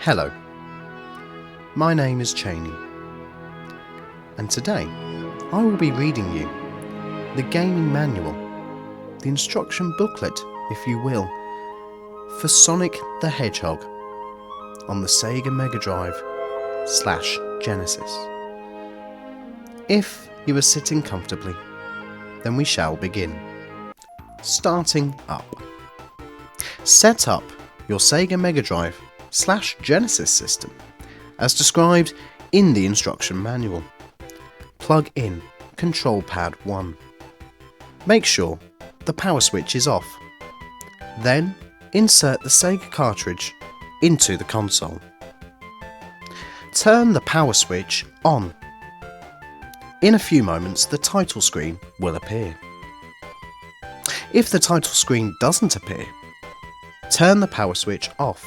Hello, my name is Cheney, and today I will be reading you the gaming manual, the instruction booklet, if you will, for Sonic the Hedgehog on the Sega Megadrive Slash Genesis. If you are sitting comfortably, then we shall begin. Starting up. Set up your Sega Megadrive Slash Genesis system as described in the instruction manual. Plug in Control Pad 1. Make sure the power switch is off. Then insert the Sega cartridge into the console. Turn the power switch on. In a few moments the title screen will appear. If the title screen doesn't appear, turn the power switch off.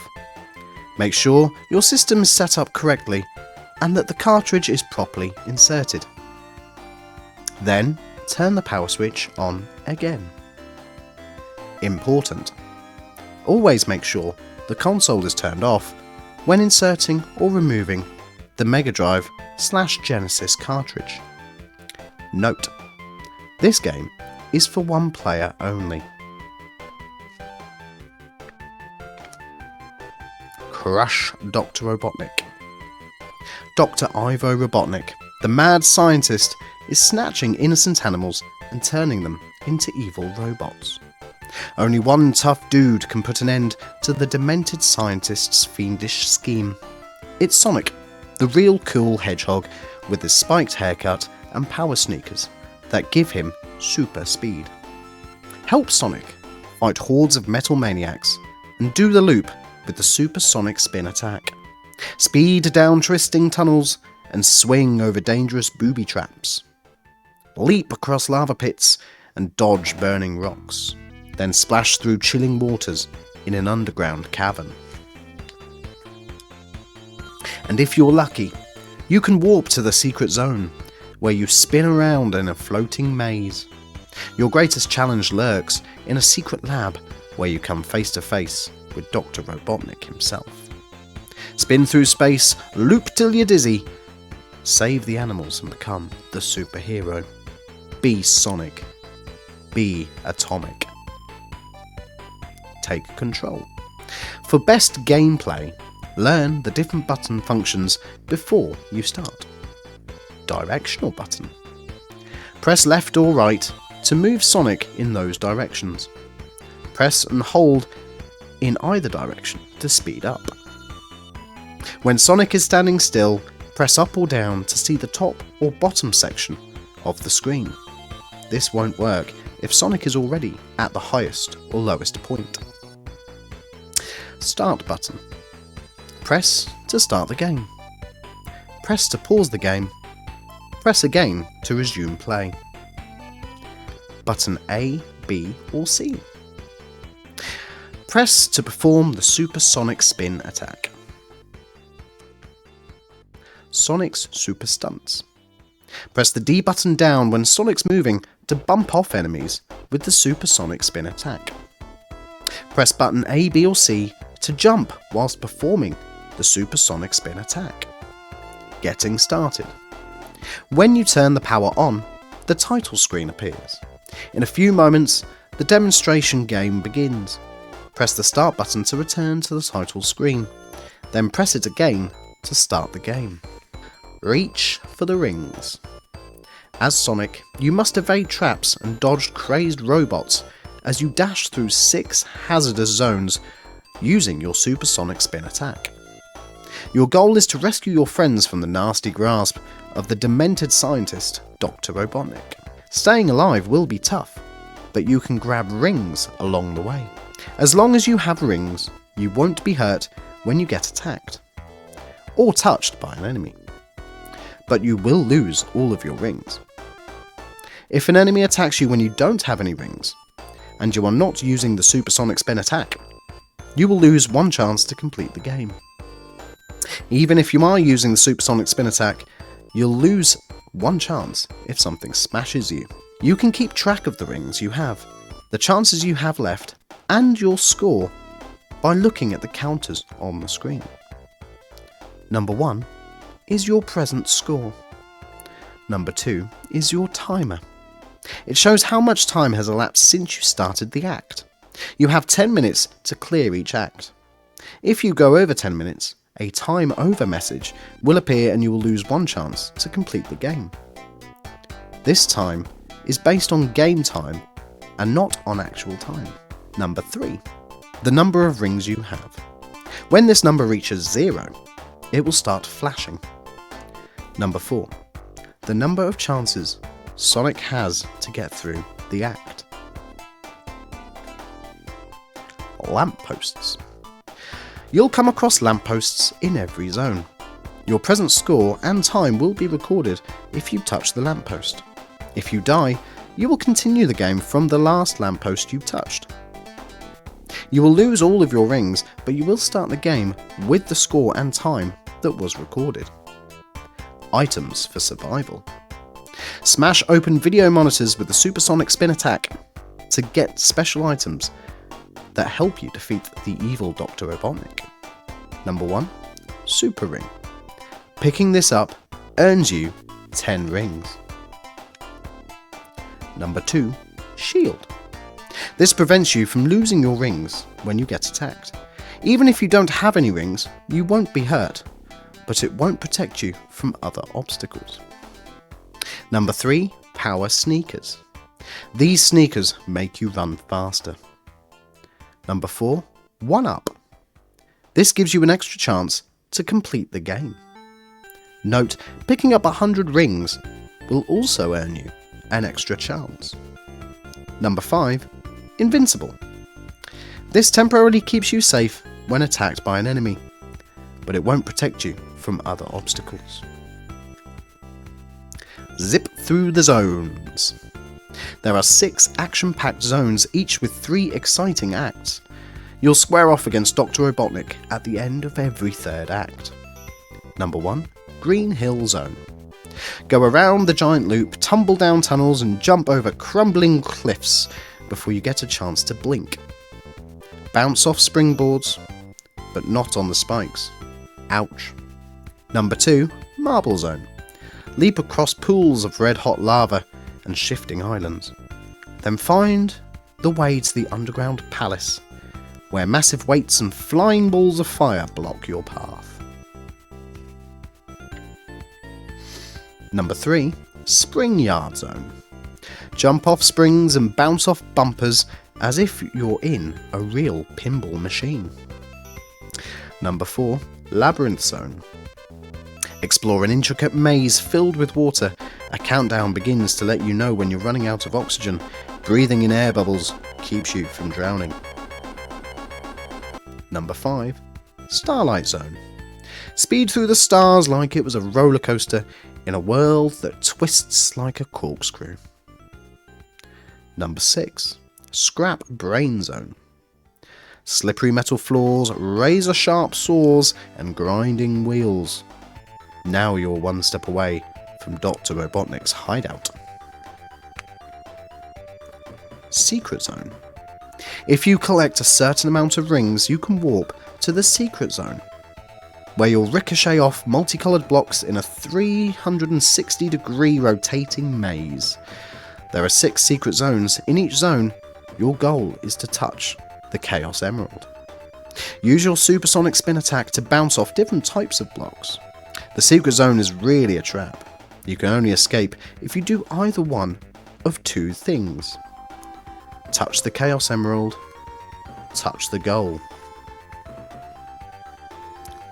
Make sure your system is set up correctly and that the cartridge is properly inserted. Then turn the power switch on again. Important: always make sure the console is turned off when inserting or removing the Megadrive Slash Genesis cartridge. Note: this game is for one player only. Crush Dr. Robotnik. Dr. Ivo Robotnik, the mad scientist, is snatching innocent animals and turning them into evil robots. Only one tough dude can put an end to the demented scientist's fiendish scheme. It's Sonic, the real cool hedgehog with his spiked haircut and power sneakers that give him super speed. Help Sonic fight hordes of metal maniacs and do the loop with the supersonic spin attack. Speed down twisting tunnels and swing over dangerous booby traps. Leap across lava pits and dodge burning rocks. Then splash through chilling waters in an underground cavern. And if you're lucky, you can warp to the secret zone, where you spin around in a floating maze. Your greatest challenge lurks in a secret lab, where you come face to face with Dr. Robotnik himself. Spin through space, loop till you're dizzy, save the animals and become the superhero. Be Sonic. Be atomic. Take control. For best gameplay, learn the different button functions before you start. Directional button. Press left or right to move Sonic in those directions. Press and hold in either direction to speed up. When Sonic is standing still, press up or down to see the top or bottom section of the screen. This won't work if Sonic is already at the highest or lowest point. Start button. Press to start the game. Press to pause the game. Press again to resume play. Button A, B or C. Press to perform the supersonic spin attack. Sonic's super stunts. Press the D button down when Sonic's moving to bump off enemies with the supersonic spin attack. Press button A, B or C to jump whilst performing the supersonic spin attack. Getting started. When you turn the power on, the title screen appears. In a few moments, the demonstration game begins. Press the start button to return to the title screen, then press it again to start the game. Reach for the rings. As Sonic, you must evade traps and dodge crazed robots as you dash through 6 hazardous zones using your supersonic spin attack. Your goal is to rescue your friends from the nasty grasp of the demented scientist, Dr. Robotnik. Staying alive will be tough, but you can grab rings along the way. As long as you have rings, you won't be hurt when you get attacked or touched by an enemy. But you will lose all of your rings. If an enemy attacks you when you don't have any rings, and you are not using the supersonic spin attack, you will lose 1 chance to complete the game. Even if you are using the supersonic spin attack, you'll lose 1 chance if something smashes you. You can keep track of the rings you have, the chances you have left, and your score by looking at the counters on the screen. Number 1 is your present score. Number 2 is your timer. It shows how much time has elapsed since you started the act. You have 10 minutes to clear each act. If you go over 10 minutes, a time over message will appear and you will lose one chance to complete the game. This time is based on game time and not on actual time. Number 3, the number of rings you have. When this number reaches 0, it will start flashing. Number 4, the number of chances Sonic has to get through the act. Lampposts. You'll come across lampposts in every zone. Your present score and time will be recorded if you touch the lamppost. If you die, you will continue the game from the last lamppost you touched. You will lose all of your rings, but you will start the game with the score and time that was recorded. Items for survival. Smash open video monitors with the supersonic spin attack to get special items that help you defeat the evil Dr. Robotnik. Number 1, Super Ring. Picking this up earns you 10 rings. Number 2, Shield. This prevents you from losing your rings when you get attacked. Even if you don't have any rings, you won't be hurt, but it won't protect you from other obstacles. Number 3, Power Sneakers. These sneakers make you run faster. Number 4, 1-Up. This gives you an extra chance to complete the game. Note, picking up 100 rings will also earn you an extra chance. Number 5, Invincible. This temporarily keeps you safe when attacked by an enemy, but it won't protect you from other obstacles. Zip through the zones. There are 6 action-packed zones, each with 3 exciting acts. You'll square off against Dr. Robotnik at the end of every 3rd act. Number 1, Green Hill Zone. Go around the giant loop, tumble down tunnels and jump over crumbling cliffs before you get a chance to blink. Bounce off springboards, but not on the spikes. Ouch. Number 2, Marble Zone. Leap across pools of red-hot lava and shifting islands. Then find the way to the underground palace, where massive weights and flying balls of fire block your path. Number 3, Spring Yard Zone. Jump off springs and bounce off bumpers as if you're in a real pinball machine. Number 4, Labyrinth Zone. Explore an intricate maze filled with water. A countdown begins to let you know when you're running out of oxygen. Breathing in air bubbles keeps you from drowning. Number 5, Starlight Zone. Speed through the stars like it was a roller coaster in a world that twists like a corkscrew. Number 6, Scrap Brain Zone. Slippery metal floors, razor sharp saws and grinding wheels. Now you're one step away from Dr. Robotnik's hideout. Secret Zone. If you collect a certain amount of rings, you can warp to the Secret Zone, where you'll ricochet off multicolored blocks in a 360-degree rotating maze. There are 6 secret zones. In each zone, your goal is to touch the Chaos Emerald. Use your supersonic spin attack to bounce off different types of blocks. The secret zone is really a trap. You can only escape if you do either one of 2 things. Touch the Chaos Emerald, touch the goal.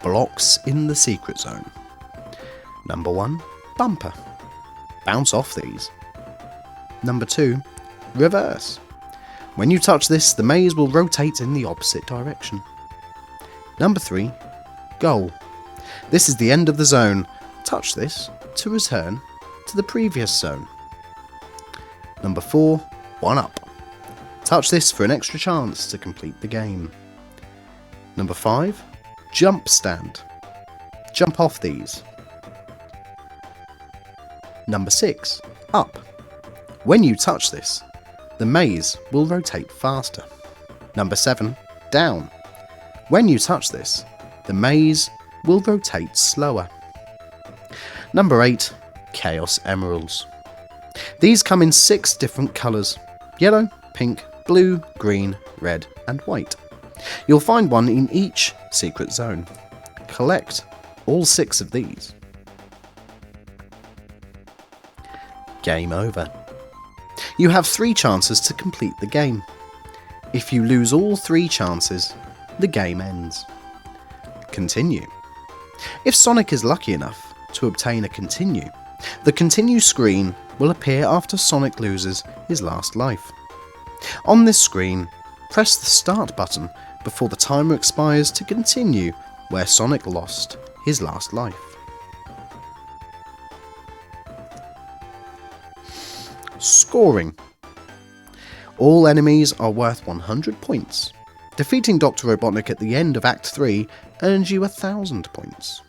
Blocks in the secret zone. Number 1, Bumper. Bounce off these. Number 2, Reverse. When you touch this, the maze will rotate in the opposite direction. Number 3, Goal. This is the end of the zone. Touch this to return to the previous zone. Number 4, 1-Up. Touch this for an extra chance to complete the game. Number 5, Jump Stand. Jump off these. Number 6, Up. When you touch this, the maze will rotate faster. Number 7, Down. When you touch this, the maze will rotate slower. Number 8. Chaos Emeralds. These come in 6 different colours: yellow, pink, blue, green, red and white. You'll find one in each secret zone. Collect all 6 of these. Game over. You have 3 chances to complete the game. If you lose all 3 chances, the game ends. Continue. If Sonic is lucky enough to obtain a continue, the continue screen will appear after Sonic loses his last life. On this screen, press the start button before the timer expires to continue where Sonic lost his last life. Scoring. All enemies are worth 100 points. Defeating Dr. Robotnik at the end of Act 3 earns you 1000 points.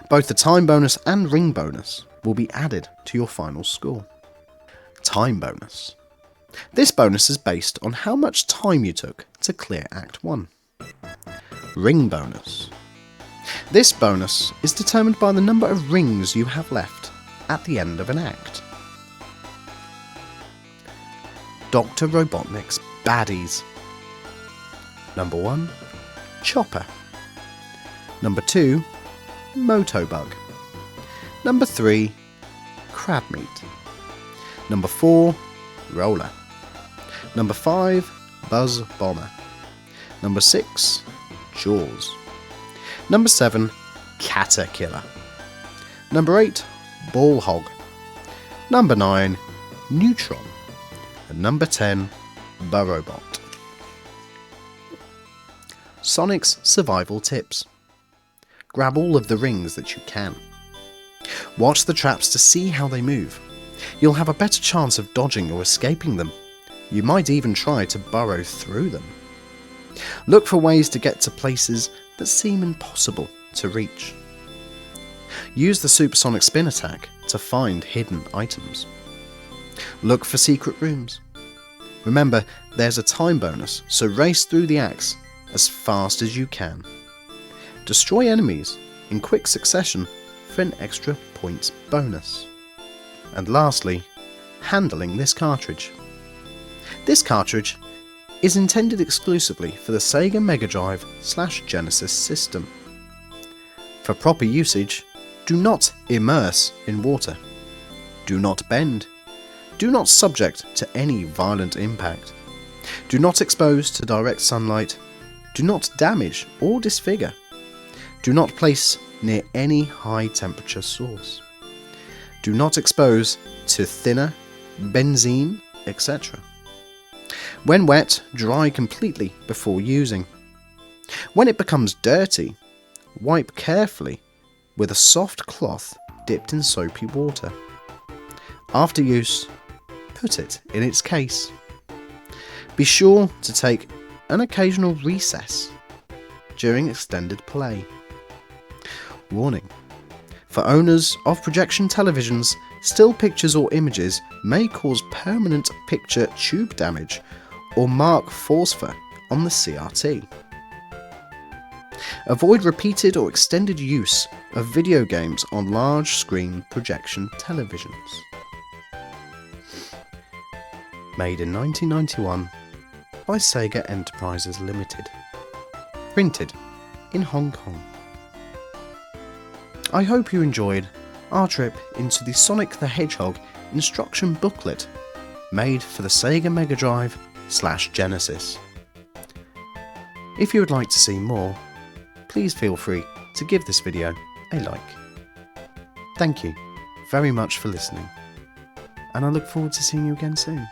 Both the time bonus and ring bonus will be added to your final score. Time bonus. This bonus is based on how much time you took to clear Act 1. Ring bonus. This bonus is determined by the number of rings you have left at the end of an act. Dr. Robotnik's baddies. Number 1. Chopper. Number 2. Motobug. Number 3. Crabmeat. Number 4. Roller. Number 5. Buzz Bomber. Number 6. Jaws. Number 7. Caterkiller. Number 8. Ball Hog. Number 9. Neutron. And number 10. Burrowbot. Sonic's survival tips. Grab all of the rings that you can. Watch the traps to see how they move. You'll have a better chance of dodging or escaping them. You might even try to burrow through them. Look for ways to get to places that seem impossible to reach. Use the supersonic spin attack to find hidden items. Look for secret rooms. Remember, there's a time bonus, so race through the acts as fast as you can. Destroy enemies in quick succession for an extra points bonus. And lastly, handling this cartridge. This cartridge is intended exclusively for the Sega Megadrive Slash Genesis system. For proper usage, do not immerse in water. Do not bend. Do not subject to any violent impact. Do not expose to direct sunlight. Do not damage or disfigure. Do not place near any high temperature source. Do not expose to thinner, benzene, etc. When wet, dry completely before using. When it becomes dirty, wipe carefully with a soft cloth dipped in soapy water. After use, put it in its case. Be sure to take an occasional recess during extended play. Warning: for owners of projection televisions, still pictures or images may cause permanent picture tube damage or mark phosphor on the CRT. Avoid repeated or extended use of video games on large screen projection televisions. Made in 1991 by Sega Enterprises Limited. Printed in Hong Kong. I hope you enjoyed our trip into the Sonic the Hedgehog instruction booklet made for the Sega Megadrive Slash Genesis. If you would like to see more, please feel free to give this video a like. Thank you very much for listening, and I look forward to seeing you again soon.